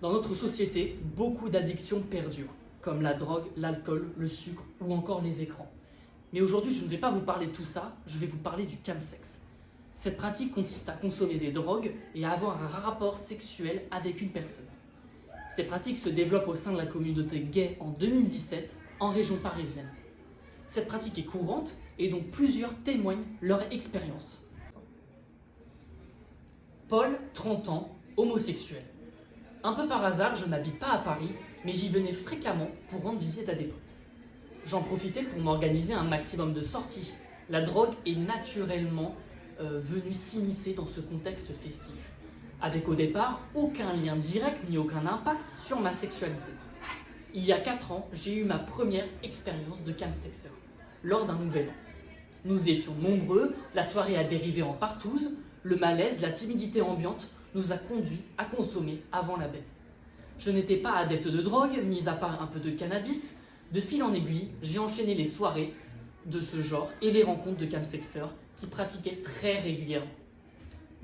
Dans notre société, beaucoup d'addictions perdurent, comme la drogue, l'alcool, le sucre ou encore les écrans. Mais aujourd'hui, je ne vais pas vous parler de tout ça, je vais vous parler du chemsex. Cette pratique consiste à consommer des drogues et à avoir un rapport sexuel avec une personne. Ces pratiques se développent au sein de la communauté gay en 2017, en région parisienne. Cette pratique est courante et donc plusieurs témoignent leur expérience. Paul, 30 ans, homosexuel. Un peu par hasard, je n'habite pas à Paris, mais j'y venais fréquemment pour rendre visite à des potes. J'en profitais pour m'organiser un maximum de sorties. La drogue est naturellement venue s'immiscer dans ce contexte festif, avec au départ aucun lien direct ni aucun impact sur ma sexualité. Il y a 4 ans, j'ai eu ma première expérience de chemsexeur, lors d'un nouvel an. Nous étions nombreux, la soirée a dérivé en partouze, le malaise, la timidité ambiante nous a conduits à consommer avant la baise. Je n'étais pas adepte de drogue, mis à part un peu de cannabis. De fil en aiguille, j'ai enchaîné les soirées de ce genre et les rencontres de chemsexeurs qui pratiquaient très régulièrement.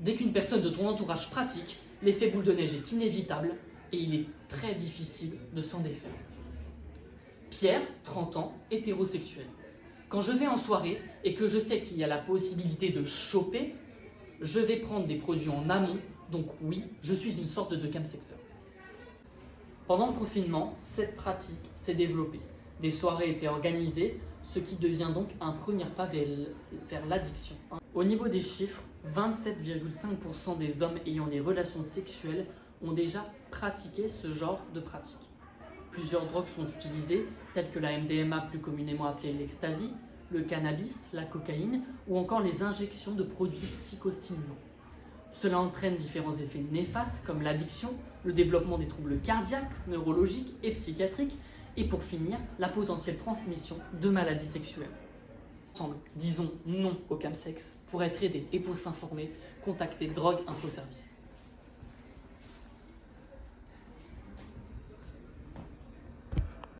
Dès qu'une personne de ton entourage pratique, l'effet boule de neige est inévitable et il est très difficile de s'en défaire. Pierre, 30 ans, hétérosexuel. Quand je vais en soirée et que je sais qu'il y a la possibilité de choper, je vais prendre des produits en amont, donc oui, je suis une sorte de chemsexeur. Pendant le confinement, cette pratique s'est développée. Des soirées étaient organisées, ce qui devient donc un premier pas vers l'addiction. Au niveau des chiffres, 27,5% des hommes ayant des relations sexuelles ont déjà pratiqué ce genre de pratique. Plusieurs drogues sont utilisées, telles que la MDMA, plus communément appelée l'ecstasy, le cannabis, la cocaïne ou encore les injections de produits psychostimulants. Cela entraîne différents effets néfastes comme l'addiction, le développement des troubles cardiaques, neurologiques et psychiatriques et pour finir, la potentielle transmission de maladies sexuelles. Ensemble, disons non au chemsex. Pour être aidé et pour s'informer, contactez Drogue Info Service.